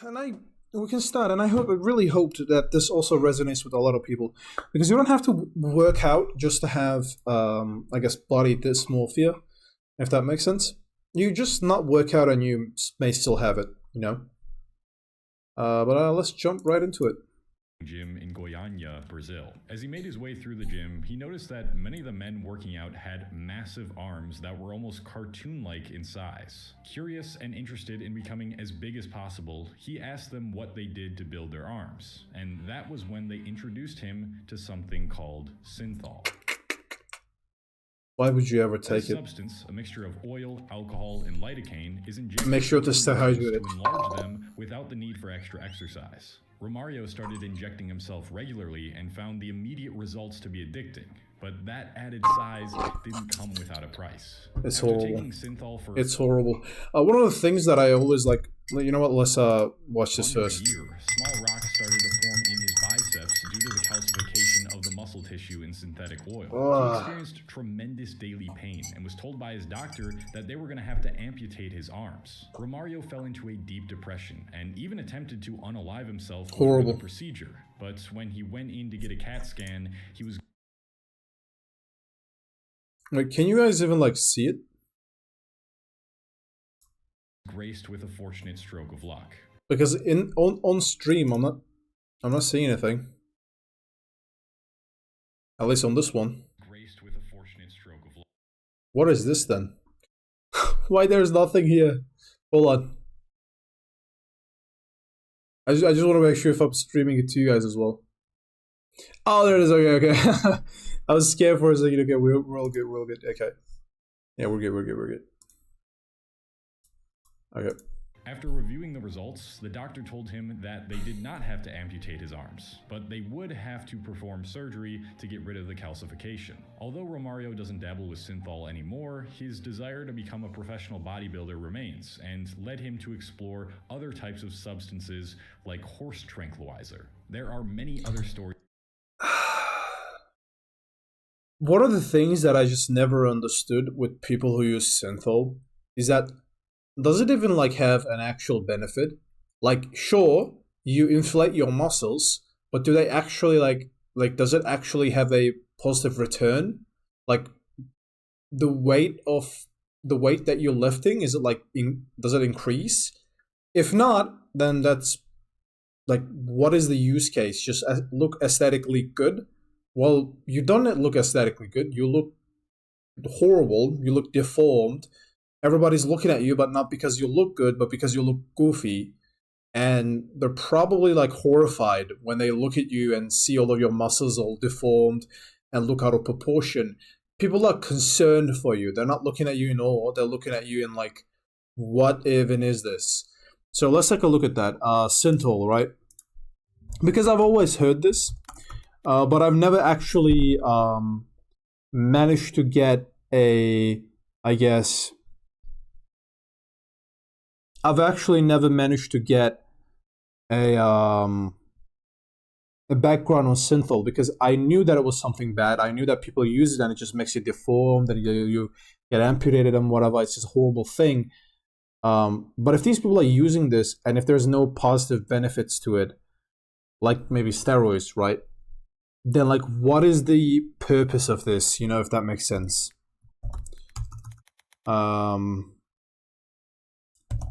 and we can start, and I really hoped that this also resonates with a lot of people, because you don't have to work out just to have, I guess, body dysmorphia, if that makes sense. You just not work out, and you may still have it, you know. But let's jump right into it. Gym in Goiânia, Brazil. As he made his way through the gym, he noticed that many of the men working out had massive arms that were almost cartoon-like in size. Curious and interested in becoming as big as possible, he asked them what they did to build their arms, and that was when they introduced him to something called synthol. Why would you ever take it? Substance, a mixture of oil, alcohol, and lidocaine, is injected Make sure to stay hydrated to enlarge them without the need for extra exercise. Romario started injecting himself regularly and found the immediate results to be addicting, but that added size didn't come without a price. It's After horrible. taking synthol for It's horrible. One of the things that I always like, you know what? Let's watch this under a first. year, small rocks started to form in his biceps due to the calcification of the muscle tissue in synthetic oil. He experienced tremendous daily pain and was told by his doctor that they were going to have to amputate his arms. Romario fell into a deep depression and even attempted to unalive himself before the procedure. But when he went in to get a CAT scan, he was... Wait, can you guys even like see it? graced with a fortunate stroke of luck. Because on stream, I'm not seeing anything. At least on this one. Graced with a fortunate stroke of luck. What is this then? Why there's nothing here? Hold on. I just want to make sure if I'm streaming it to you guys as well. Oh, there it is. Okay, okay. I was scared for a second. Okay, we're all good. We're all good. Okay. Yeah, we're good. We're good. We're good. Okay. After reviewing the results, the doctor told him that they did not have to amputate his arms, but they would have to perform surgery to get rid of the calcification. Although Romario doesn't dabble with synthol anymore, his desire to become a professional bodybuilder remains, and led him to explore other types of substances like horse tranquilizer. There are many other stories. One of the things that I just never understood with people who use synthol is that, does it even like have an actual benefit? Like, sure, you inflate your muscles, but do they actually like does it actually have a positive return? Like, the weight that you're lifting, is it like does it increase? If not, then that's like, what is the use case? Just look aesthetically good? Well, you don't look aesthetically good. You look horrible. You look deformed. Everybody's looking at you, but not because you look good, but because you look goofy. And they're probably like horrified when they look at you and see all of your muscles all deformed and look out of proportion. People are concerned for you. They're not looking at you in awe. They're looking at you in like, what even is this? So let's take a look at that. Synthol, right? Because I've always heard this, but I've never actually managed to get I've actually never managed to get a background on synthol, because I knew that it was something bad. I knew that people use it and it just makes you deformed and you get amputated and whatever. It's just a horrible thing. But if these people are using this and if there's no positive benefits to it, like maybe steroids, right? Then like, what is the purpose of this? You know, if that makes sense.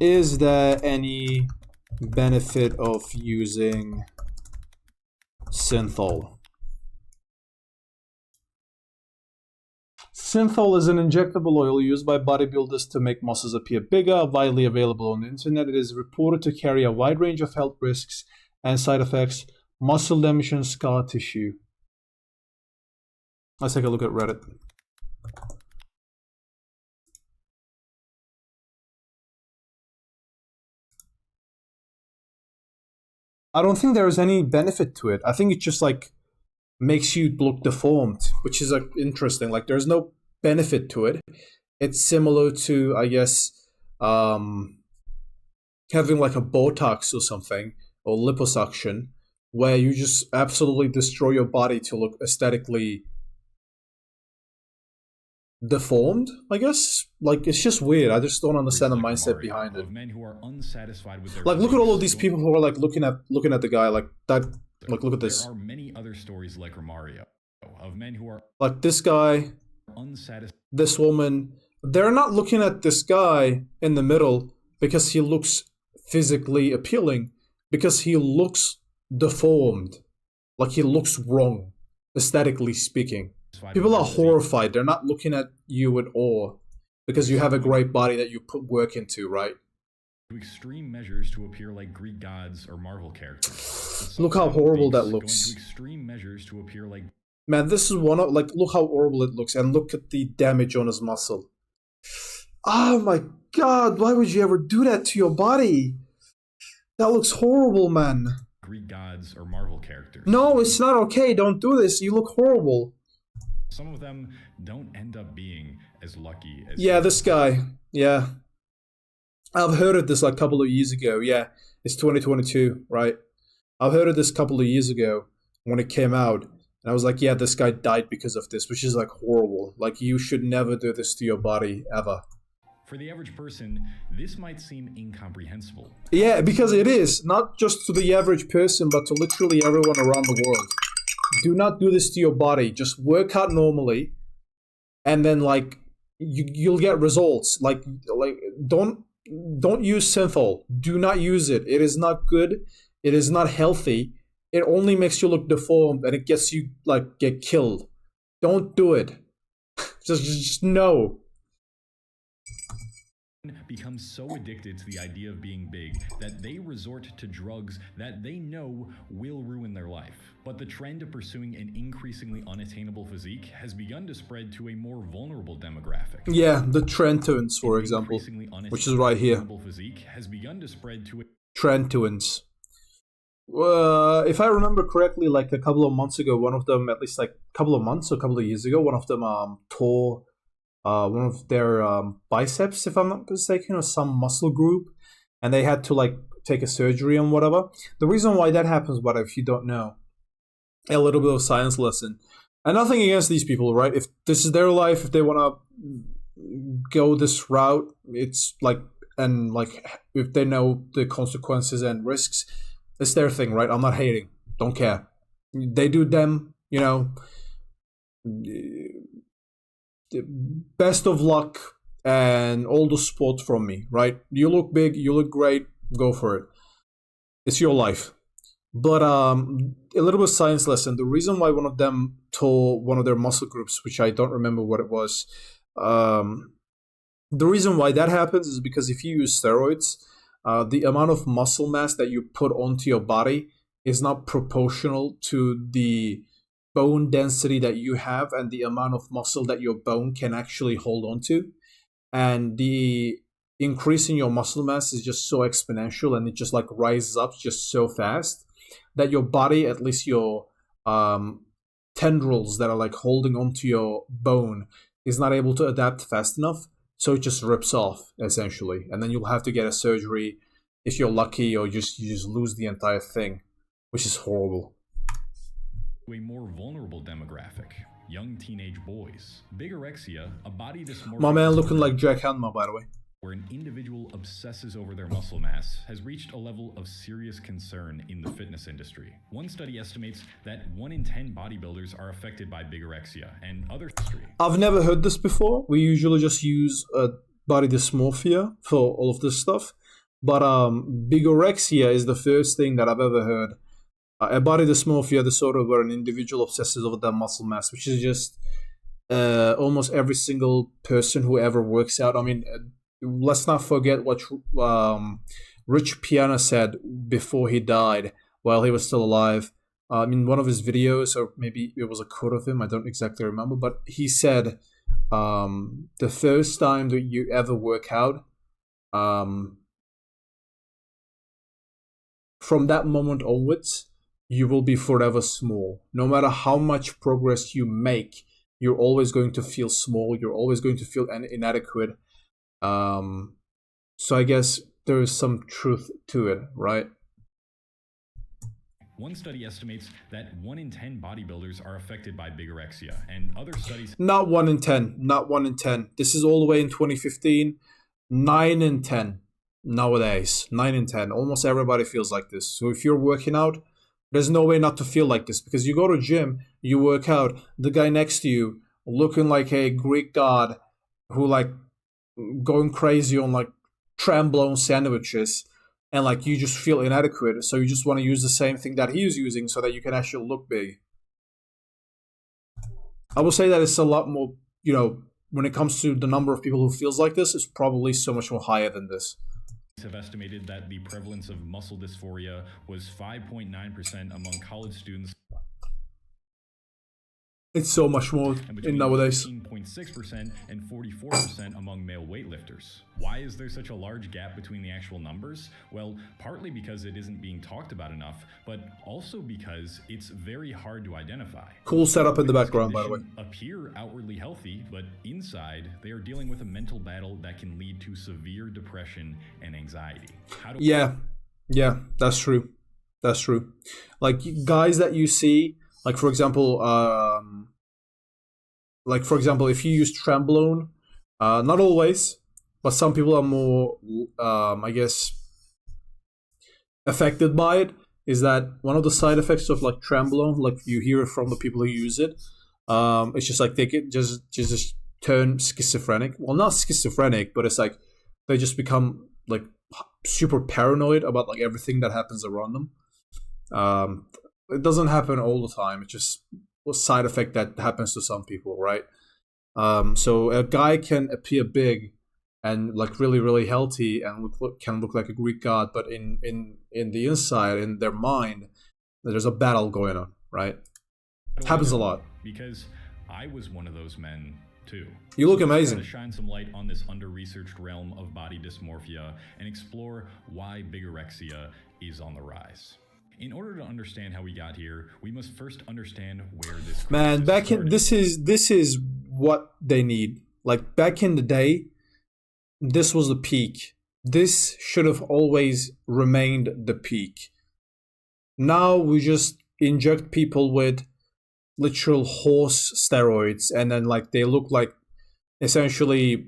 Is there any benefit of using synthol? Synthol is an injectable oil used by bodybuilders to make muscles appear bigger, widely available on the internet. It is reported to carry a wide range of health risks and side effects, muscle damage and scar tissue. Let's take a look at Reddit. I don't think there is any benefit to it. I think it just like makes you look deformed, which is like interesting. Like, there's no benefit to it. It's similar to, I guess, having like a Botox or something, or liposuction, where you just absolutely destroy your body to look aesthetically deformed, I guess. Like, it's just weird. I just don't understand the like mindset Romario, behind it. of men who are unsatisfied with their Like, look at all of these physiques, people who are like looking at the guy like that. Like, look at there this. are many other stories like Romario of men who are Like this guy, unsatisfied. this woman. They're not looking at this guy in the middle because he looks physically appealing, because he looks deformed. Like, he looks wrong, aesthetically speaking. People are horrified. They're not looking at you with awe because you have a great body that you put work into, right? To extreme measures to appear like Greek gods or Marvel characters. Look how horrible that Going looks. to extreme measures to appear like Man, this is one of, like, look how horrible it looks, and look at the damage on his muscle. Oh my god, why would you ever do that to your body? That looks horrible, man. Greek gods or Marvel characters. No, it's not okay. Don't do this. You look horrible. Some of them don't end up being as lucky as Yeah, this guy. Yeah. I've heard of this like a couple of years ago. Yeah, it's 2022, right? I've heard of this a couple of years ago when it came out. And I was like, yeah, this guy died because of this, which is like horrible. Like, you should never do this to your body, ever. For the average person, this might seem incomprehensible. Yeah, because it is. Not just to the average person, but to literally everyone around the world. Do not do this to your body. Just work out normally. And then, like, you'll get results. Like don't use synthol. Do not use it. It is not good. It is not healthy. It only makes you look deformed, and it gets you, like, get killed. Don't do it. just no. Become so addicted to the idea of being big that they resort to drugs that they know will ruin their life. But the trend of pursuing an increasingly unattainable physique has begun to spread to a more vulnerable demographic. Yeah, the Trentuans, for example, which is right here. Physique has begun to spread to Trentuans. If I remember correctly, like a couple of months ago, one of them, at least like a couple of months or a couple of years ago, one of them tore one of their biceps, if I'm not mistaken, or some muscle group, and they had to like take a surgery and whatever. The reason why that happens, but if you don't know, a little bit of science lesson, and nothing against these people, right? If this is their life, if they want to go this route, it's like, and like, if they know the consequences and risks, it's their thing, right? I'm not hating, don't care. They do them, you know. Best of luck and all the support from me, right? You look big, you look great, go for it. It's your life. But a little bit of science lesson. The reason why one of them tore one of their muscle groups, which I don't remember what it was, the reason why that happens is because if you use steroids, the amount of muscle mass that you put onto your body is not proportional to the bone density that you have and the amount of muscle that your bone can actually hold on to. And the increase in your muscle mass is just so exponential, and it just like rises up just so fast that your body, at least your tendrils that are like holding onto your bone, is not able to adapt fast enough. So it just rips off, essentially. And then you'll have to get a surgery if you're lucky, or you just lose the entire thing, which is horrible. A more vulnerable demographic, young teenage boys. Bigorexia, a body dysmorphia. My man looking like Jack Hanma, by the way. Where an individual obsesses over their muscle mass has reached a level of serious concern in the fitness industry. One study estimates that 1 in 10 bodybuilders are affected by bigorexia, and other history. I've never heard this before. We usually just use body dysmorphia for all of this stuff. But bigorexia is the first thing that I've ever heard. A body dysmorphia disorder where an individual obsesses over their muscle mass, which is just almost every single person who ever works out. I mean, let's not forget what Rich Piana said before he died, while he was still alive. In one of his videos, or maybe it was a quote of him, I don't exactly remember, but he said, the first time that you ever work out, from that moment onwards, you will be forever small. No matter how much progress you make, you're always going to feel small. You're always going to feel inadequate. So I guess there is some truth to it, right? One study estimates that 1 in 10 bodybuilders are affected by bigorexia, and other studies Not 1 in 10. Not 1 in 10. This is all the way in 2015. 9 in 10 nowadays. 9 in 10. Almost everybody feels like this. So if you're working out, there's no way not to feel like this, because you go to gym, you work out, the guy next to you looking like a Greek god who like going crazy on like trembolone sandwiches, and like you just feel inadequate, so you just want to use the same thing that he is using so that you can actually look big. I will say that it's a lot more, when it comes to the number of people who feels like this, it's probably so much more higher than this. Have estimated that the prevalence of muscle dysphoria was 5.9% among college students. It's so much more in nowadays. 15.6% and 44% among male weightlifters. Why is there such a large gap between the actual numbers? Well, partly because it isn't being talked about enough, but also because it's very hard to identify. Cool setup in the background, by the way. Appear outwardly healthy, but inside they are dealing with a mental battle that can lead to severe depression and anxiety. Yeah, that's true. That's true. Like guys that you see, like for example, if you use Trembolone, not always, but some people are more, I guess, affected by it. Is that one of the side effects of like Trembolone? Like you hear it from the people who use it. It's just like they get just turn schizophrenic. Well, not schizophrenic, but it's like they just become like super paranoid about like everything that happens around them. It doesn't happen all the time. It's just a side effect that happens to some people, right? So a guy can appear big and like really, really healthy and can look like a Greek god, but in the inside, in their mind, there's a battle going on, right? It happens a lot. Because I was one of those men too. You look amazing. To shine some light on this under-researched realm of body dysmorphia and explore why bigorexia is on the rise. In order to understand how we got here, we must first understand where this this is what they need. Like back in the day, this was the peak. This should have always remained the peak. Now we just inject people with literal horse steroids, and then like they look like essentially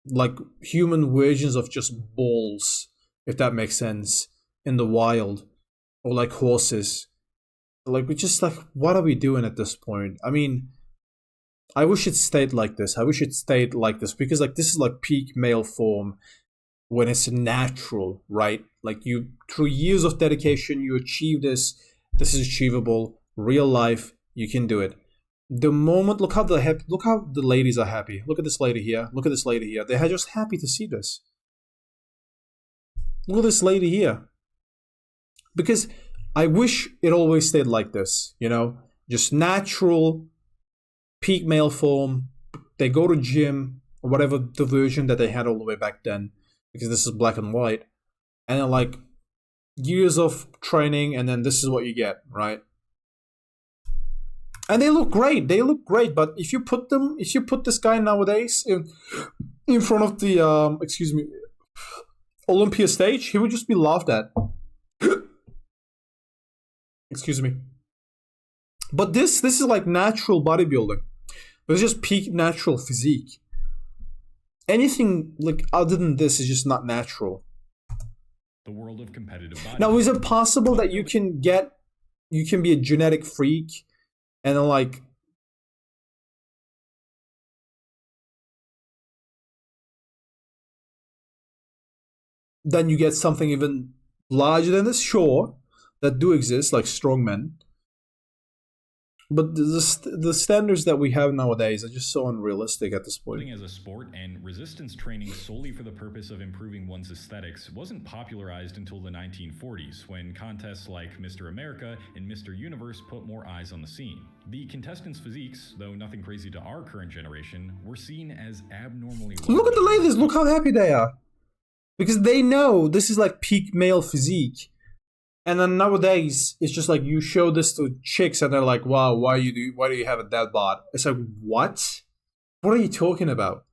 like human versions of just balls, if that makes sense, in the wild. Or like horses. Like, we're just like, what are we doing at this point? I mean, I wish it stayed like this. Because like this is like peak male form when it's natural, right? Like you, through years of dedication, you achieve this. This is achievable. Real life, you can do it. The moment, look how the ladies are happy. Look at this lady here. Look at this lady here. They're just happy to see this. Look at this lady here. Because I wish it always stayed like this, just natural, peak male form. They go to gym, or whatever the version that they had all the way back then, because this is black and white. And then like years of training, and then this is what you get, right? And they look great. But if you put this guy nowadays in front of the Olympia stage, he would just be laughed at. Excuse me. But this is like natural bodybuilding. It's just peak natural physique. Anything like other than this is just not natural. The world of competitive bodybuilding. Now, is it possible that you can be a genetic freak and then like then you get something even larger than this? Sure. That do exist, like strongmen. But the standards that we have nowadays are just so unrealistic at this point. As a sport and resistance training solely for the purpose of improving one's aesthetics wasn't popularized until the 1940s, when contests like Mr. America and Mr. Universe put more eyes on the scene. The contestants' physiques, though nothing crazy to our current generation, were seen as abnormally large. Look at the ladies, look how happy they are. Because they know this is like peak male physique. And then nowadays, it's just like you show this to chicks and they're like, wow, why do you have a dad bod? It's like, what? What are you talking about?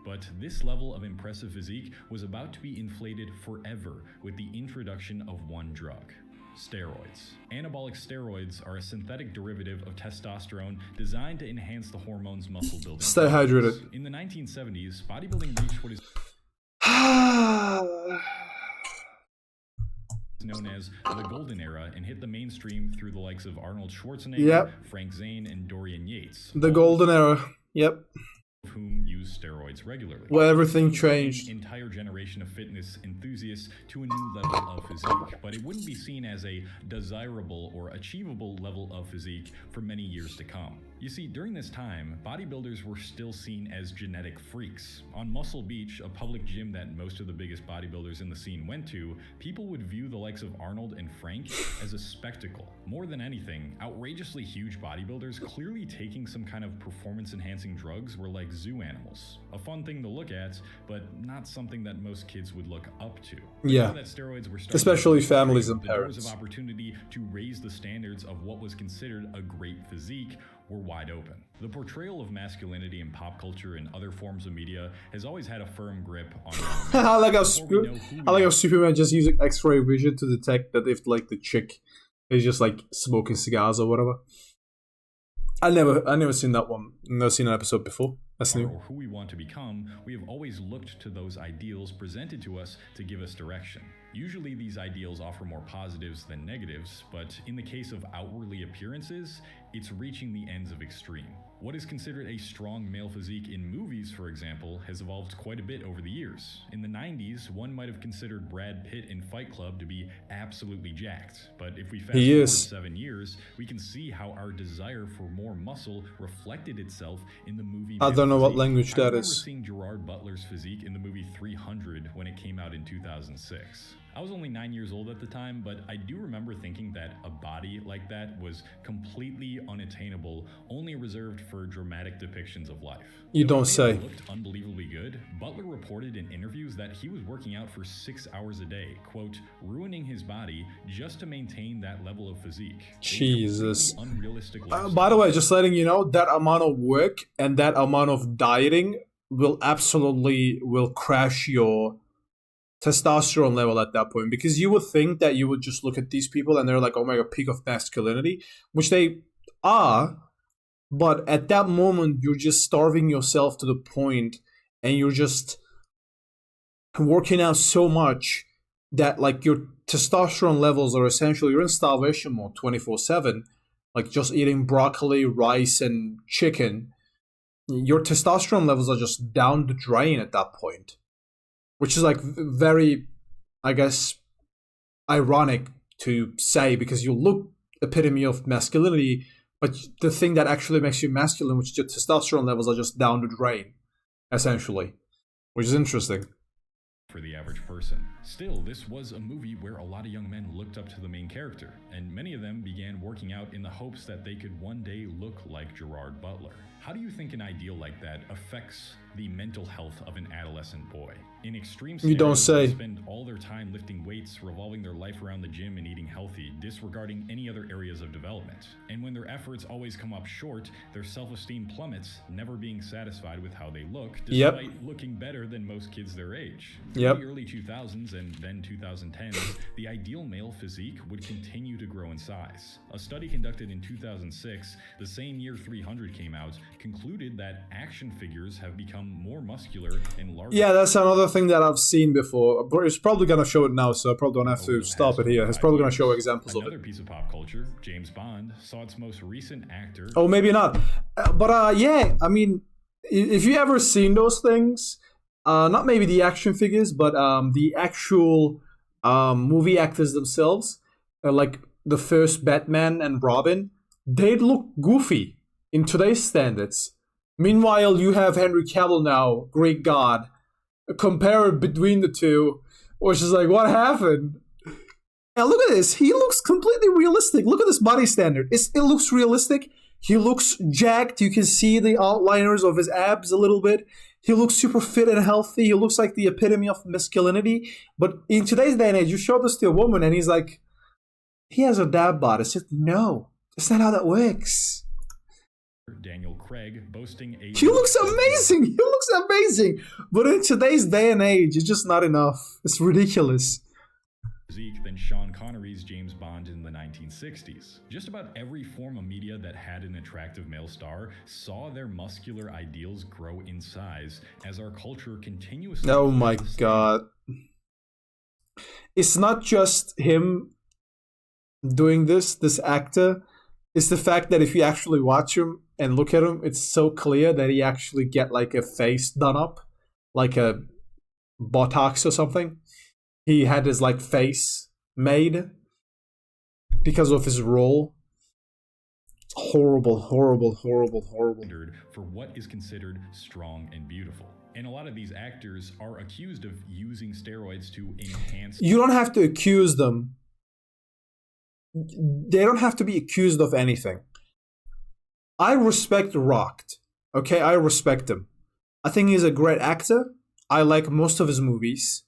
But this level of impressive physique was about to be inflated forever with the introduction of one drug. steroids. Anabolic steroids are a synthetic derivative of testosterone designed to enhance the hormone's muscle building. Stay hydrated. In the 1970s, bodybuilding reached what is known as the Golden Era and hit the mainstream through the likes of Arnold Schwarzenegger, Yep. Frank Zane, and Dorian Yates. The Golden Era. Yep. Of whom use steroids regularly. Where everything An changed. entire generation of fitness enthusiasts to a new level of physique, but it wouldn't be seen as a desirable or achievable level of physique for many years to come. You see, during this time, bodybuilders were still seen as genetic freaks. On Muscle Beach, a public gym that most of the biggest bodybuilders in the scene went to, people would view the likes of Arnold and Frank as a spectacle. More than anything, outrageously huge bodybuilders clearly taking some kind of performance-enhancing drugs were like zoo animals. A fun thing to look at, but not something that most kids would look up to. Yeah. Now that steroids were starting Especially to families and the doors parents. of opportunity to raise the standards of what was considered a great physique were wide open. The portrayal of masculinity in pop culture and other forms of media has always had a firm grip on I like how Before we know who we I like how are. Superman just using X-ray vision to detect that if like the chick is just like smoking cigars or whatever. I never seen that one. Never seen an episode before. That's new. or who we want to become, we have always looked to those ideals presented to us to give us direction. Usually these ideals offer more positives than negatives, but in the case of outwardly appearances, it's reaching the ends of extreme. What is considered a strong male physique in movies, for example, has evolved quite a bit over the years. In the 90s, one might have considered Brad Pitt in Fight Club to be absolutely jacked, but if we fast He forward is. 7 years, we can see how our desire for more muscle reflected itself in the movie. I don't know what physique. language I that remember is. seeing Gerard Butler's physique in the movie 300 when it came out in 2006. I was only 9 years old at the time, but I do remember thinking that a body like that was completely unattainable, only reserved for dramatic depictions of life. You Though don't he may have say. looked unbelievably good, Butler reported in interviews that he was working out for 6 hours a day, quote, ruining his body just to maintain that level of physique. A Jesus. completely unrealistic By lifestyle. the way, just letting you know, that amount of work and that amount of dieting will crash your testosterone level at that point, because you would think that you would just look at these people and they're like, oh my god, peak of masculinity, which they are, but at that moment you're just starving yourself to the point and you're just working out so much that like your testosterone levels are essentially, you're in starvation mode 24/7, like just eating broccoli, rice, and chicken. Your testosterone levels are just down the drain at that point, which is like very, I guess, ironic to say, because you look epitome of masculinity, but the thing that actually makes you masculine, which is your testosterone levels, are just down the drain, essentially, which is interesting. For the average person. Still, this was a movie where a lot of young men looked up to the main character, and many of them began working out in the hopes that they could one day look like Gerard Butler. How do you think an ideal like that affects the mental health of an adolescent boy? In extreme You don't scenarios, say. they spend all their time lifting weights, revolving their life around the gym and eating healthy, disregarding any other areas of development. And when their efforts always come up short, their self-esteem plummets, never being satisfied with how they look, Yep. despite looking better than most kids their age. Yep. In the early 2000s and then 2010s, the ideal male physique would continue to grow in size. A study conducted in 2006, the same year 300 came out, concluded that action figures have become more muscular and larger. Yeah, that's another thing that I've seen before. It's probably gonna show it now, so I probably don't have over to the stop past it here. It's 5 probably gonna years. show examples of Another it. piece of pop culture, James Bond, saw its most recent actor. Oh, maybe not. But yeah, I mean, if you ever seen those things, not maybe the action figures, but the actual movie actors themselves, like the first Batman and Robin, they'd look goofy in today's standards. Meanwhile, you have Henry Cavill now, great God. Compare it between the two, which is like, what happened? Now look at this. He looks completely realistic. Look at this body standard. It looks realistic. He looks jacked. You can see the outliners of his abs a little bit. He looks super fit and healthy. He looks like the epitome of masculinity. But in today's day and age, you show this to a woman and he's like, he has a dad bod. It's just, no, that's not how that works. Daniel Craig boasting a He looks amazing. He looks amazing. But in today's day and age, it's just not enough. It's ridiculous. physique than Sean Connery's James Bond in the 1960s. Just about every form of media that had an attractive male star saw their muscular ideals grow in size as our culture continuously... Oh my god. It's not just him doing this actor. It's the fact that if you actually watch him and look at him, it's so clear that he actually get like a face done up, like a Botox or something. He had his like face made because of his role. Horrible, horrible, horrible, horrible. For what is considered strong and beautiful. And a lot of these actors are accused of using steroids to enhance... You don't have to accuse them. They don't have to be accused of anything. I respect Rock. Okay, I respect him. I think he's a great actor. I like most of his movies.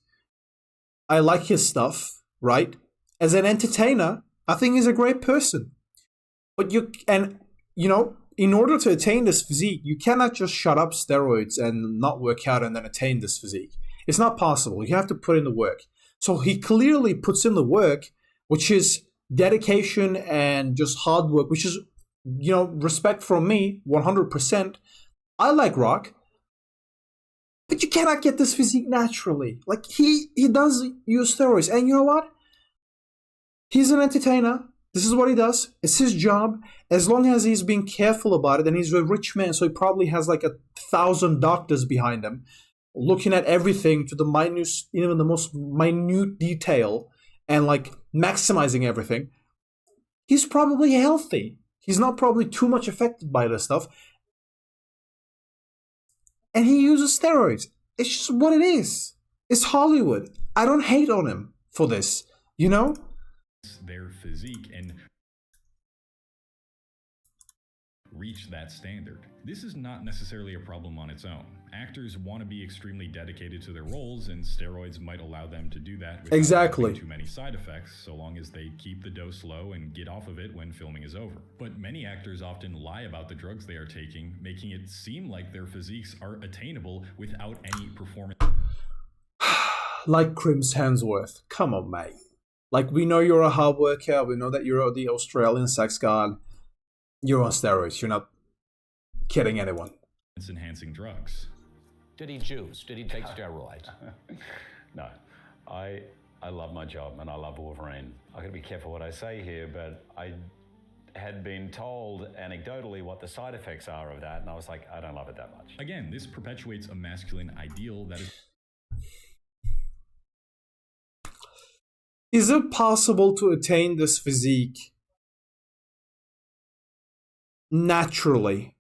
I like his stuff, right? As an entertainer, I think he's a great person. But in order to attain this physique, you cannot just shut up steroids and not work out and then attain this physique. It's not possible. You have to put in the work. So he clearly puts in the work, which is dedication and just hard work, which is, respect from me, 100%. I like Rock. But you cannot get this physique naturally. Like, he does use steroids. And you know what? He's an entertainer. This is what he does. It's his job. As long as he's being careful about it, and he's a rich man, so he probably has like 1,000 doctors behind him, looking at everything to the minute, the most minute detail, and like maximizing everything. He's probably healthy. He's not probably too much affected by this stuff. And he uses steroids. It's just what it is. It's Hollywood. I don't hate on him for this, Their physique and reach that standard. This is not necessarily a problem on its own. Actors want to be extremely dedicated to their roles, and steroids might allow them to do that without having too many side effects, so long as they keep the dose low and get off of it when filming is over. But many actors often lie about the drugs they are taking, making it seem like their physiques are attainable without any performance. Like Chris Hemsworth. Come on, mate. Like, we know you're a hard worker. We know that you're the Australian sex god. You're on steroids. You're not kidding anyone. It's enhancing drugs. Did he juice? Did he take steroids? No. I love my job and I love Wolverine. I've got to be careful what I say here, but I had been told anecdotally what the side effects are of that, and I was like, I don't love it that much. Again, this perpetuates a masculine ideal that is... Is it possible to attain this physique naturally?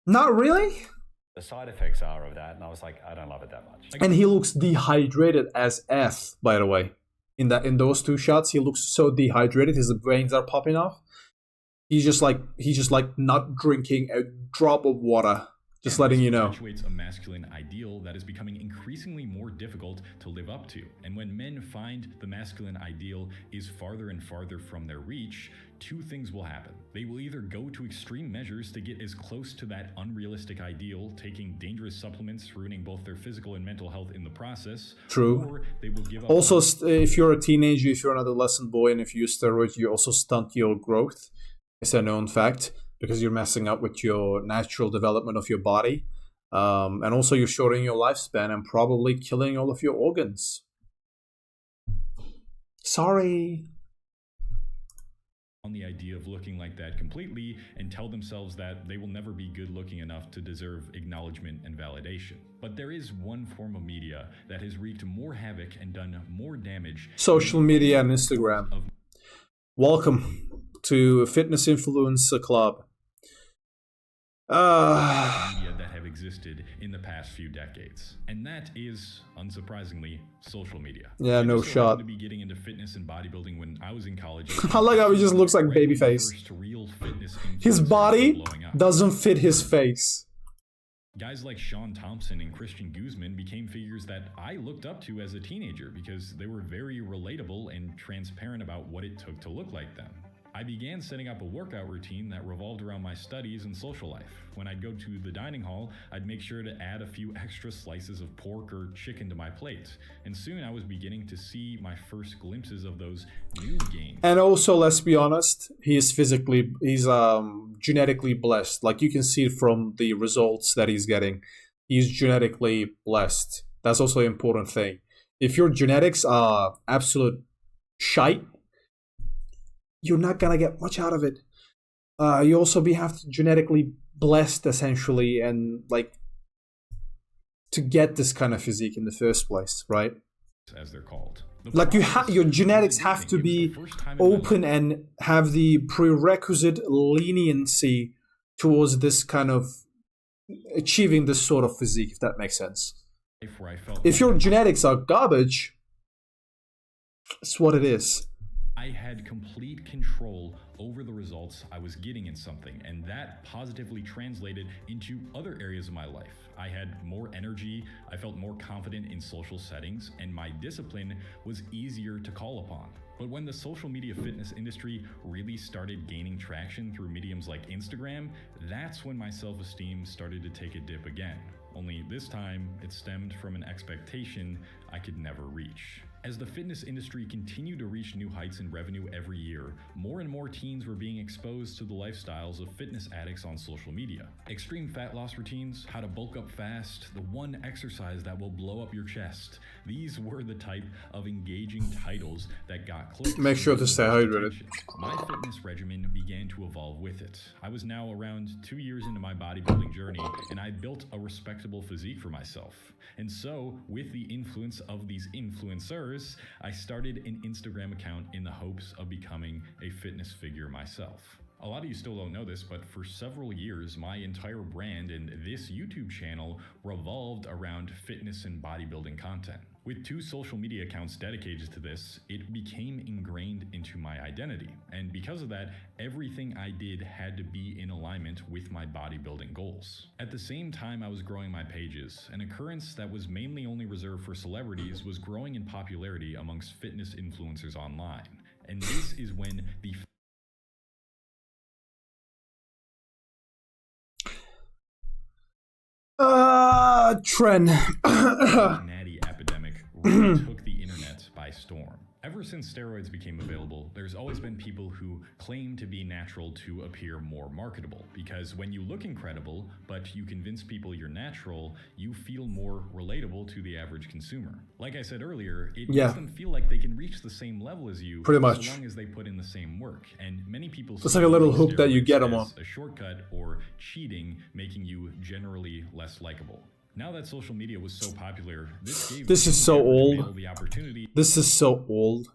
Not really. The side effects are of that, and I was like, I don't love it that much. And he looks dehydrated as F, by the way. In those two shots, he looks so dehydrated. His brains are popping off. He's just like not drinking a drop of water. Just letting you know. Perpetuates a masculine ideal that is becoming increasingly more difficult to live up to. And when men find the masculine ideal is farther and farther from their reach, two things will happen. They will either go to extreme measures to get as close to that unrealistic ideal, taking dangerous supplements, ruining both their physical and mental health in the process. True. Or they will give up. Also, if you're a teenager, if you're an adolescent boy, and if you use steroids, you also stunt your growth. It's a known fact, because you're messing up with your natural development of your body. And also you're shortening your lifespan and probably killing all of your organs. Sorry. On the idea of looking like that completely and tell themselves that they will never be good looking enough to deserve acknowledgement and validation. But there is one form of media that has wreaked more havoc and done more damage. Social media and Instagram. Welcome to Fitness Influencer Club. Media that have existed in the past few decades, and that is, unsurprisingly, social media. Yeah, no shot. To be getting into fitness and bodybuilding when I was in college. I like how he just looks like Babyface. His body doesn't fit his face. Guys like Sean Thompson and Christian Guzman became figures that I looked up to as a teenager because they were very relatable and transparent about what it took to look like them. I began setting up a workout routine that revolved around my studies and social life. When I'd go to the dining hall, I'd make sure to add a few extra slices of pork or chicken to my plate. And soon I was beginning to see my first glimpses of those new gains. And also, let's be honest, he's genetically blessed. Like, you can see it from the results that he's getting. He's genetically blessed. That's also an important thing. If your genetics are absolute shite, you're not gonna get much out of it. You also have to genetically blessed, essentially, and like to get this kind of physique in the first place, right? As they're called. Like your genetics have to be open and have the prerequisite leniency towards this kind of achieving this sort of physique, if that makes sense. If your genetics are garbage, it's what it is. I had complete control over the results I was getting in something, and that positively translated into other areas of my life. I had more energy, I felt more confident in social settings, and my discipline was easier to call upon. But when the social media fitness industry really started gaining traction through mediums like Instagram, that's when my self-esteem started to take a dip again. Only this time, it stemmed from an expectation I could never reach. As the fitness industry continued to reach new heights in revenue every year, more and more teens were being exposed to the lifestyles of fitness addicts on social media. Extreme fat loss routines, how to bulk up fast, the one exercise that will blow up your chest. These were the type of engaging titles that got clicks. Make sure to stay hydrated. My fitness regimen began to evolve with it. I was now around 2 years into my bodybuilding journey, and I built a respectable physique for myself. And so, with the influence of these influencers, I started an Instagram account in the hopes of becoming a fitness figure myself. A lot of you still don't know this, but for several years, my entire brand and this YouTube channel revolved around fitness and bodybuilding content. With 2 social media accounts dedicated to this, it became ingrained into my identity. And because of that, everything I did had to be in alignment with my bodybuilding goals. At the same time I was growing my pages, an occurrence that was mainly only reserved for celebrities was growing in popularity amongst fitness influencers online. And this is when the Trend. natty epidemic really took the internet by storm. Ever since steroids became available, there's always been people who claim to be natural to appear more marketable, because when you look incredible, but you convince people you're natural, you feel more relatable to the average consumer. Like I said earlier, it makes them feel like they can reach the same level as you, pretty much, so long as they put in the same work. And many people it's like a little hook that you get them on. A shortcut or cheating, making you generally less likable. Now that social media was so popular, this is so old. The opportunity This is so old.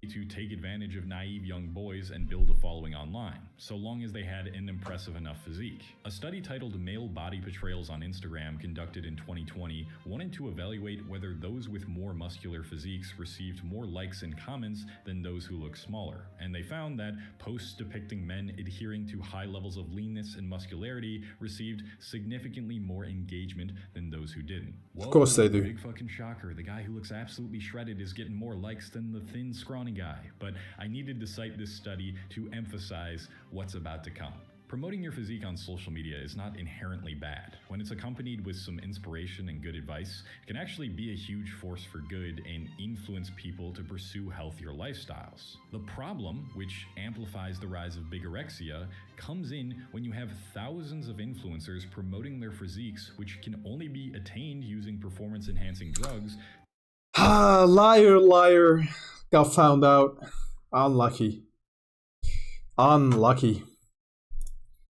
to take advantage of naive young boys and build a following online, so long as they had an impressive enough physique. A study titled Male Body Portrayals on Instagram, conducted in 2020, wanted to evaluate whether those with more muscular physiques received more likes and comments than those who look smaller. And they found that posts depicting men adhering to high levels of leanness and muscularity received significantly more engagement than those who didn't. Whoa, of course they do. Big fucking shocker. The guy who looks absolutely shredded is getting more likes than the thin, scrawny guy. But I needed to cite this study to emphasize what's about to come. Promoting your physique on social media is not inherently bad. When it's accompanied with some inspiration and good advice, it can actually be a huge force for good and influence people to pursue healthier lifestyles. The problem, which amplifies the rise of bigorexia, comes in when you have thousands of influencers promoting their physiques, which can only be attained using performance-enhancing drugs. Liar, liar. Got found out. Unlucky. Unlucky.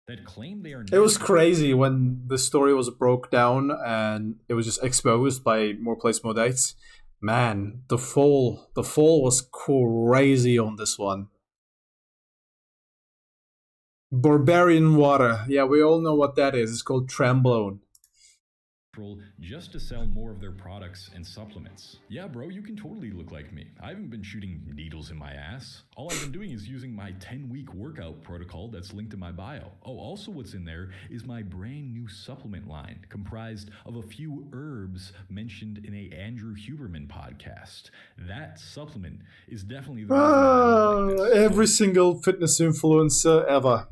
That claim they are. It was crazy when the story was broke down and it was just exposed by More Place More Dates. Man, the fall was crazy on this one. Barbarian water. Yeah, we all know what that is. It's called Trembolone. just to sell more of their products and supplements. Yeah, bro, you can totally look like me. I haven't been shooting needles in my ass. All I've been doing is using my 10-week workout protocol that's linked in my bio. Oh, also what's in there is my brand new supplement line, comprised of a few herbs mentioned in a Andrew Huberman podcast. That supplement is definitely the reason why I look like this. Every single fitness influencer ever.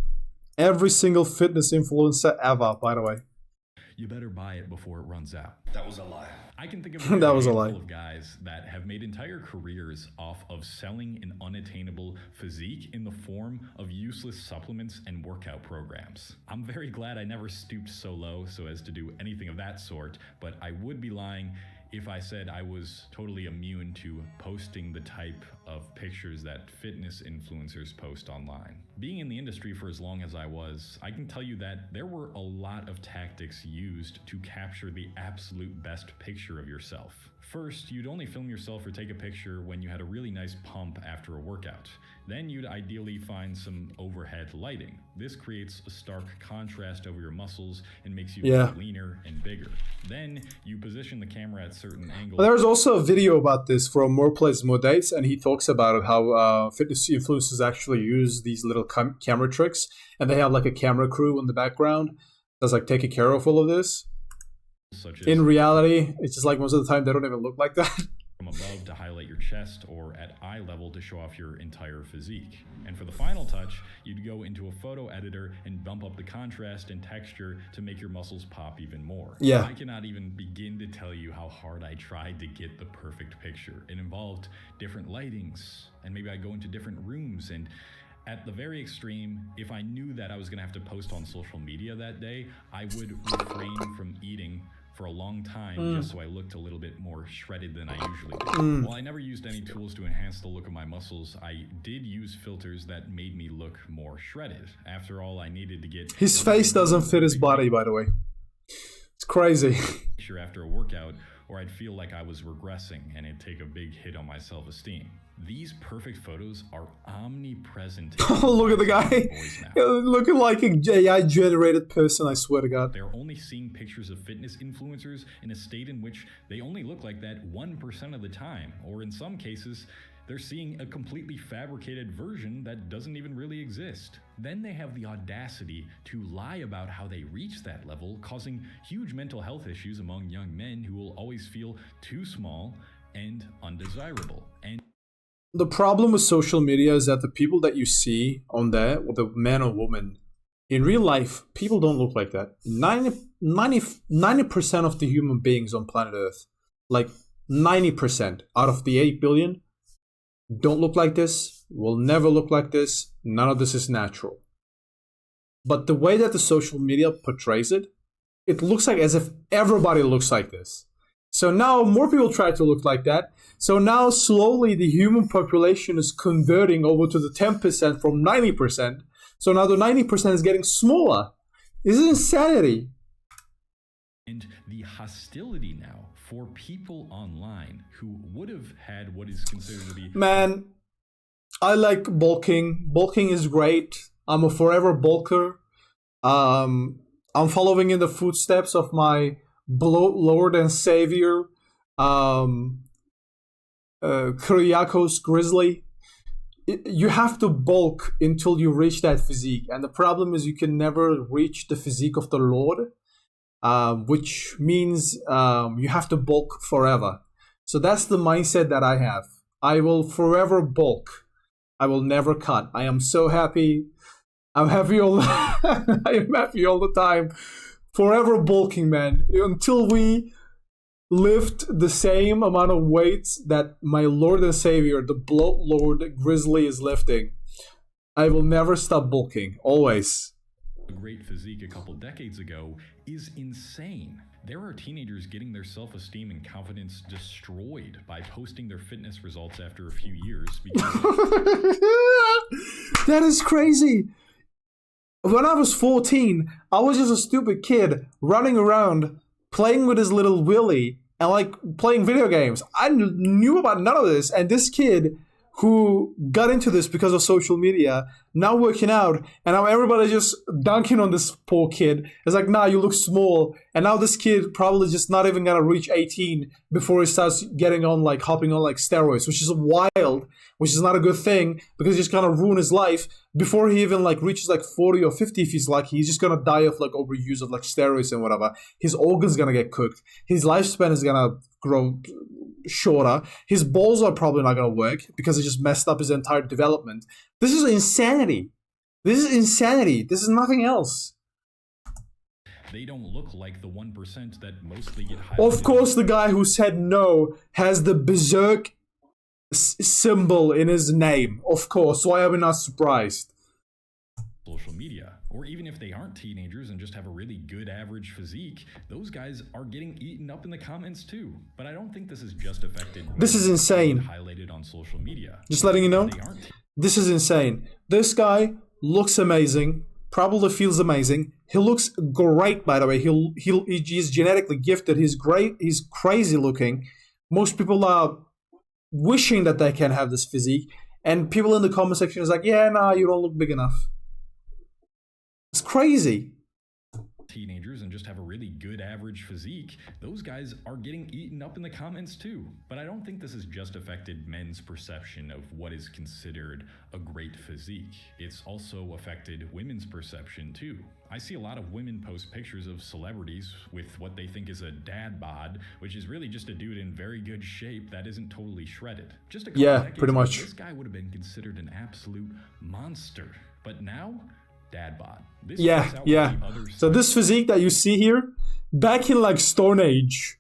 Every single fitness influencer ever, by the way. You better buy it before it runs out. That was a lie. I can think of That was a handful lie. of guys that have made entire careers off of selling an unattainable physique in the form of useless supplements and workout programs. I'm very glad I never stooped so low so as to do anything of that sort, but I would be lying if I said I was totally immune to posting the type of pictures that fitness influencers post online. Being in the industry for as long as I was, I can tell you that there were a lot of tactics used to capture the absolute best picture of yourself. First, you'd only film yourself or take a picture when you had a really nice pump after a workout. Then you'd ideally find some overhead lighting. This creates a stark contrast over your muscles and makes you look leaner and bigger. Then you position the camera at certain angles. There's also a video about this from More Plays More Dates, and he talks about it, how fitness influencers actually use these little camera tricks, and they have like a camera crew in the background that's like taking care of all of this. Such as In reality, it's just like most of the time they don't even look like that. from above to highlight your chest, or at eye level to show off your entire physique. And for the final touch, you'd go into a photo editor and bump up the contrast and texture to make your muscles pop even more. Yeah. I cannot even begin to tell you how hard I tried to get the perfect picture. It involved different lightings, and maybe I'd go into different rooms, and at the very extreme, if I knew that I was going to have to post on social media that day, I would refrain from eating for a long time just so I looked a little bit more shredded than I usually do. While I never used any tools to enhance the look of my muscles, I did use filters that made me look more shredded. After all, I needed to get His face doesn't fit his body, by the way. It's crazy. picture after a workout, or I'd feel like I was regressing and it'd take a big hit on my self-esteem. These perfect photos are omnipresent. Look at the guy. Boys now. Looking like a AI-generated person, I swear to God. They're only seeing pictures of fitness influencers in a state in which they only look like that 1% of the time, or in some cases, they're seeing a completely fabricated version that doesn't even really exist. Then they have the audacity to lie about how they reach that level, causing huge mental health issues among young men who will always feel too small and undesirable. And The problem with social media is that the people that you see on there, whether man or woman, in real life, people don't look like that. 90% of the human beings on planet Earth, like 90% out of the 8 billion, don't look like this, will never look like this. None of this is natural. But the way that the social media portrays it, it looks like as if everybody looks like this. So now more people try to look like that. So now slowly the human population is converting over to the 10% from 90%. So now the 90% is getting smaller. This is insanity. and the hostility now for people online who would have had what is considered to be Man, I like bulking. Bulking is great. I'm a forever bulker. I'm following in the footsteps of my Lord and Savior, Kyriakos Grizzly. You have to bulk until you reach that physique. And the problem is you can never reach the physique of the Lord, which means you have to bulk forever. So that's the mindset that I have. I will forever bulk. I will never cut. I am so happy. I'm happy all I am happy all the time. Forever bulking, man. Until we lift the same amount of weights that my Lord and Savior, the Bloat Lord Grizzly, is lifting, I will never stop bulking. Always. a great physique a couple decades ago is insane. There are teenagers getting their self-esteem and confidence destroyed by posting their fitness results after a few years because That is crazy. When I was 14, I was just a stupid kid running around playing with his little Willy and like playing video games. I knew about none of this, and this kid who got into this because of social media, now working out, and now everybody's just dunking on this poor kid. It's like, nah, you look small. And now this kid probably just not even gonna reach 18 before he starts getting on, like, hopping on, like, steroids, which is wild, which is not a good thing, because he's gonna ruin his life before he even, like, reaches, like, 40 or 50 if he's lucky. He's just gonna die of, like, overuse of, like, steroids and whatever. His organs gonna get cooked. His lifespan is gonna grow shorter. His balls are probably not going to work because it just messed up his entire development. This is insanity. This is insanity. This is nothing else. They don't look like the 1% that mostly get highlighted. Of course, the guy who said no has the berserk symbol in his name. Of course. Why are we not surprised? Social media, or even if they aren't teenagers and just have a really good average physique, those guys are getting eaten up in the comments too. But I don't think this is just affected. This is insane. Highlighted on social media. Just letting you know, this is insane. This guy looks amazing. Probably feels amazing. He looks great, by the way. He's genetically gifted. He's great. He's crazy looking. Most people are wishing that they can have this physique, and people in the comment section is like, yeah, nah, you don't look big enough. It's crazy. Teenagers and just have a really good average physique, those guys are getting eaten up in the comments too. But I don't think this has just affected men's perception of what is considered a great physique. It's also affected women's perception too. I see a lot of women post pictures of celebrities with what they think is a dad bod, which is really just a dude in very good shape that isn't totally shredded. Just a couple decades pretty much. ago, this guy would have been considered an absolute monster. But now, dad bod. Yeah. So this physique that you see here, back in like Stone Age,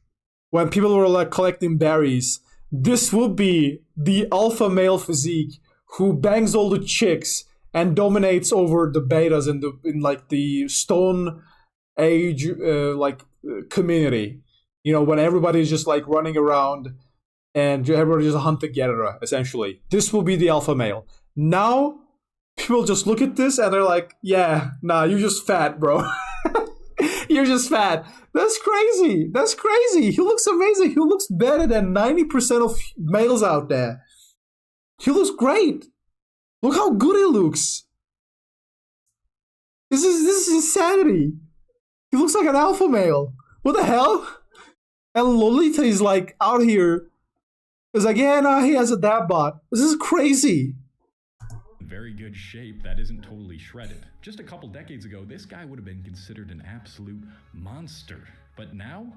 when people were like collecting berries, this would be the alpha male physique who bangs all the chicks and dominates over the betas in like the Stone Age community. You know, when everybody's just like running around and everybody's a hunter-gatherer, essentially. This will be the alpha male. Now, people just look at this and they're like, yeah, nah, you're just fat, bro. You're just fat. That's crazy. That's crazy. He looks amazing. He looks better than 90% of males out there. He looks great. Look how good he looks. This is insanity. He looks like an alpha male. What the hell? And Lolita is like out here. It's like, yeah, nah, he has a dad bod. This is crazy. Very good shape that isn't totally shredded. Just a couple decades ago, this guy would have been considered an absolute monster. But now,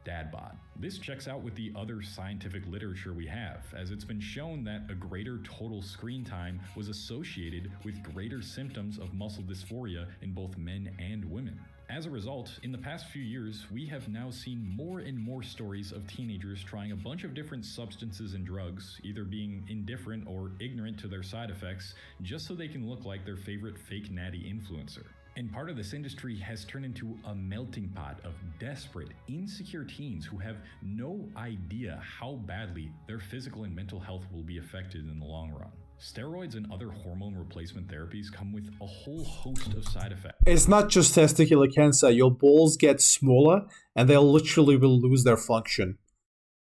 dad bod. This checks out with the other scientific literature we have, as it's been shown that a greater total screen time was associated with greater symptoms of muscle dysphoria in both men and women. As a result, in the past few years, we have now seen more and more stories of teenagers trying a bunch of different substances and drugs, either being indifferent or ignorant to their side effects, just so they can look like their favorite fake natty influencer. And part of this industry has turned into a melting pot of desperate, insecure teens who have no idea how badly their physical and mental health will be affected in the long run. Steroids and other hormone replacement therapies come with a whole host of side effects. It's not just testicular cancer. Your balls get smaller and they literally will lose their function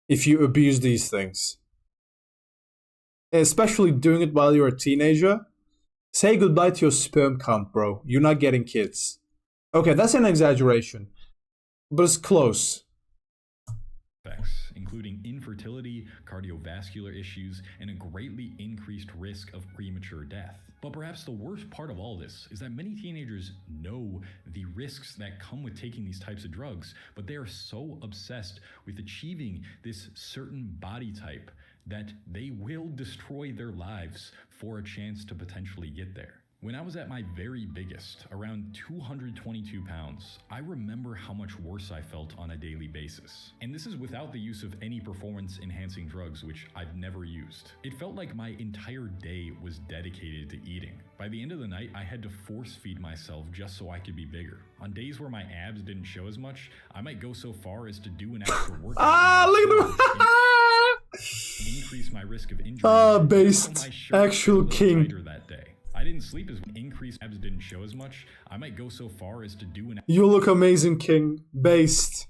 if you abuse these things. Especially doing it while you're a teenager. Say goodbye to your sperm count, bro. You're not getting kids. Okay, that's an exaggeration, but it's close. Including infertility, cardiovascular issues, and a greatly increased risk of premature death. But perhaps the worst part of all this is that many teenagers know the risks that come with taking these types of drugs, but they are so obsessed with achieving this certain body type that they will destroy their lives for a chance to potentially get there. When I was at my very biggest, around 222 pounds, I remember how much worse I felt on a daily basis. And this is without the use of any performance-enhancing drugs, which I've never used. It felt like my entire day was dedicated to eating. By the end of the night, I had to force-feed myself just so I could be bigger. On days where my abs didn't show as much, I might go so far as to do an extra workout. Look at him! Increase my risk of injury. Based. Actual king. That day. I didn't sleep as increased abs didn't show as much. I might go so far as to do an. You look amazing, king. Based.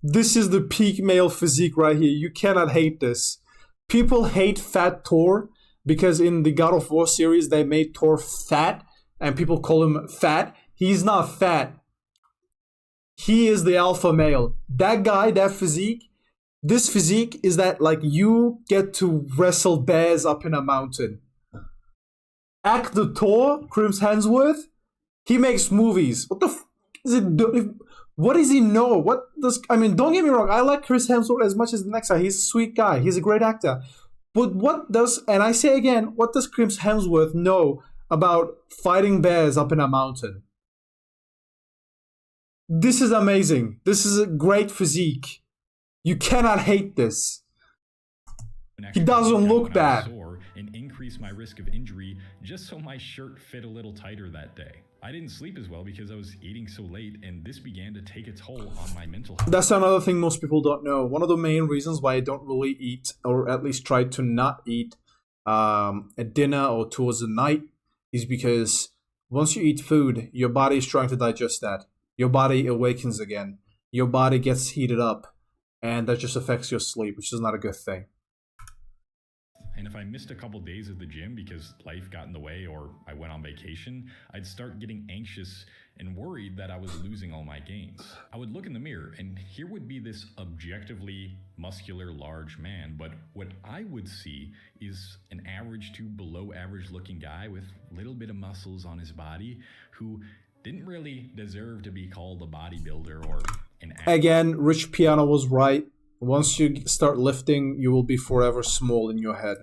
This is the peak male physique right here. You cannot hate this. People hate Fat Thor because in the God of War series they made Thor fat and people call him fat. He's not fat. He is the alpha male. That guy, that physique, this physique is that like you get to wrestle bears up in a mountain. Actor Thor, Chris Hemsworth, he makes movies. What the is it do? What does he know? What does I mean? Don't get me wrong. I like Chris Hemsworth as much as the next guy. He's a sweet guy. He's a great actor. But what does, and I say again, what does Chris Hemsworth know about fighting bears up in a mountain? This is amazing. This is a great physique. You cannot hate this. He doesn't look bad. And increase my risk of injury just so my shirt fit a little tighter that day. I didn't sleep as well because I was eating so late, and this began to take a toll on my mental health. That's another thing most people don't know. One of the main reasons why I don't really eat, or at least try to not eat at dinner or towards the night, is because once you eat food, your body is trying to digest that. Your body awakens again. Your body gets heated up, and that just affects your sleep, which is not a good thing. And if I missed a couple days of the gym because life got in the way or I went on vacation, I'd start getting anxious and worried that I was losing all my gains. I would look in the mirror and here would be this objectively muscular, large man, but what I would see is an average to below average looking guy with a little bit of muscles on his body who didn't really deserve to be called a bodybuilder or an athlete. Again, Rich Piano was right. Once you start lifting, you will be forever small in your head.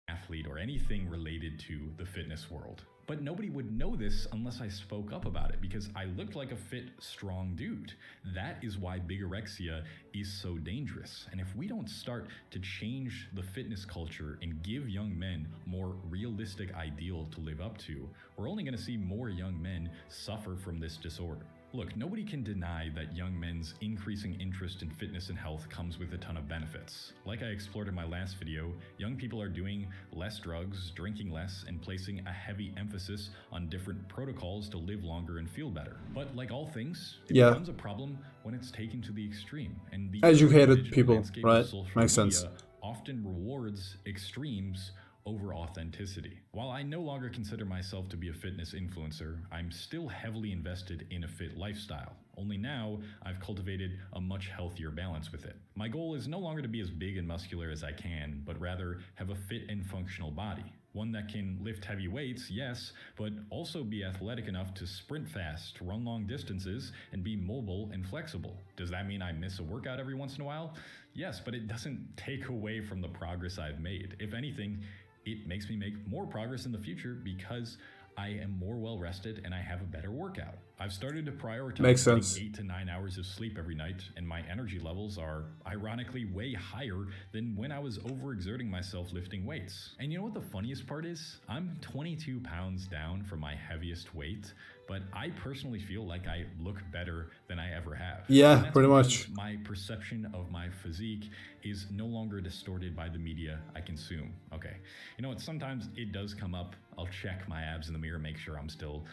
Athlete or anything related to the fitness world. But nobody would know this unless I spoke up about it because I looked like a fit, strong dude. That is why bigorexia is so dangerous. And if we don't start to change the fitness culture and give young men more realistic ideal to live up to, we're only going to see more young men suffer from this disorder. Look, nobody can deny that young men's increasing interest in fitness and health comes with a ton of benefits. Like I explored in my last video, young people are doing less drugs, drinking less, and placing a heavy emphasis on different protocols to live longer and feel better. But like all things, it becomes a problem when it's taken to the extreme. And the educated people, right? Makes sense. Often rewards extremes over authenticity. While I no longer consider myself to be a fitness influencer, I'm still heavily invested in a fit lifestyle. Only now, I've cultivated a much healthier balance with it. My goal is no longer to be as big and muscular as I can, but rather have a fit and functional body. One that can lift heavy weights, yes, but also be athletic enough to sprint fast, run long distances, and be mobile and flexible. Does that mean I miss a workout every once in a while? Yes, but it doesn't take away from the progress I've made. If anything, it makes me make more progress in the future because I am more well rested and I have a better workout. I've started to prioritize getting 8 to 9 hours of sleep every night, and my energy levels are ironically way higher than when I was overexerting myself lifting weights. And you know what the funniest part is? I'm 22 pounds down from my heaviest weight, but I personally feel like I look better than I ever have. Yeah, pretty much. My perception of my physique is no longer distorted by the media I consume. Okay. You know what? Sometimes it does come up. I'll check my abs in the mirror, make sure I'm still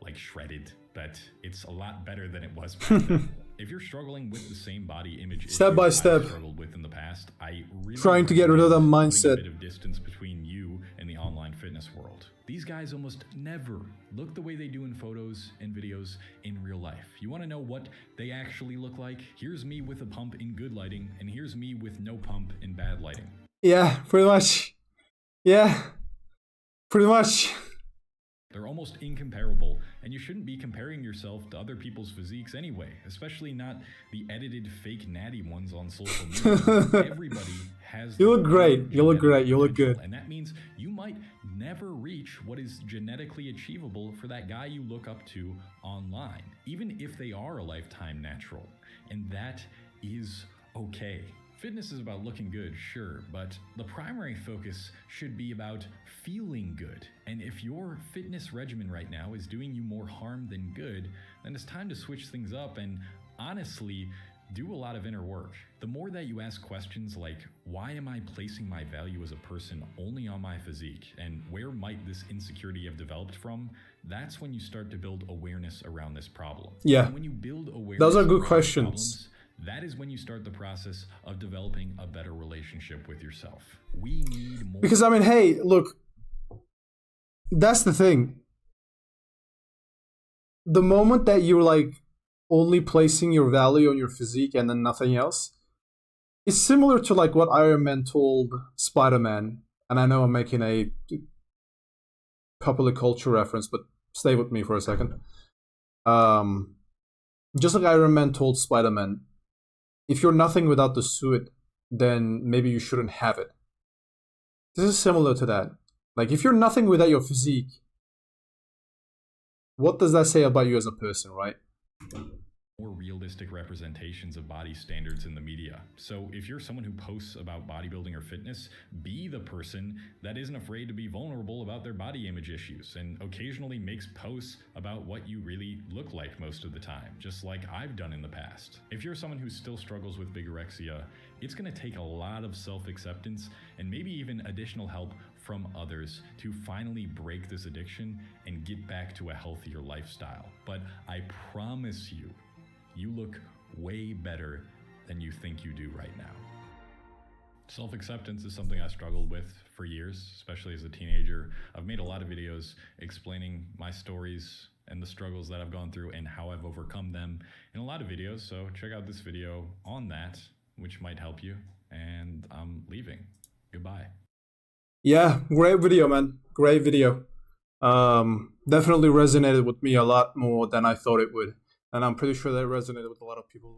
like shredded, but it's a lot better than it was back then. If you're struggling with the same body image step by step, I've struggled with in the past, I really trying to get rid of that mindset. A bit of distance between you and the online fitness world. These guys almost never look the way they do in photos and videos in real life. You want to know what they actually look like? Here's me with a pump in good lighting, and here's me with no pump in bad lighting. Yeah, pretty much. Yeah, pretty much. They're almost incomparable, and you shouldn't be comparing yourself to other people's physiques anyway, especially not the edited fake natty ones on social media. Everybody has... You look great. You look great. You look good. And that means you might never reach what is genetically achievable for that guy you look up to online, even if they are a lifetime natural. And that is okay. Fitness is about looking good, sure, but the primary focus should be about feeling good. And if your fitness regimen right now is doing you more harm than good, then it's time to switch things up and honestly do a lot of inner work. The more that you ask questions like, why am I placing my value as a person only on my physique? And where might this insecurity have developed from? That's when you start to build awareness around this problem. Yeah. And when you build awareness, those are good questions. That is when you start the process of developing a better relationship with yourself. We need more. Because, I mean, hey, look, That's the thing. The moment that you're like only placing your value on your physique and then nothing else, it's similar to like what Iron Man told Spider-Man. And I know I'm making a popular culture reference, but stay with me for a second. Just like Iron Man told Spider-Man, if you're nothing without the suit, then maybe you shouldn't have it. This is similar to that. Like, if you're nothing without your physique, what does that say about you as a person, right? More realistic representations of body standards in the media. So if you're someone who posts about bodybuilding or fitness, be the person that isn't afraid to be vulnerable about their body image issues and occasionally makes posts about what you really look like most of the time, just like I've done in the past. If you're someone who still struggles with bigorexia, it's going to take a lot of self-acceptance and maybe even additional help from others to finally break this addiction and get back to a healthier lifestyle. But I promise you, you look way better than you think you do right now. Self-acceptance is something I struggled with for years, especially as a teenager. I've made a lot of videos explaining my stories and the struggles that I've gone through and how I've overcome them in a lot of videos, so check out this video on that, which might help you, and I'm leaving. Goodbye. Yeah, great video, man. Great video. Definitely resonated with me a lot more than I thought it would. And I'm pretty sure that resonated with a lot of people.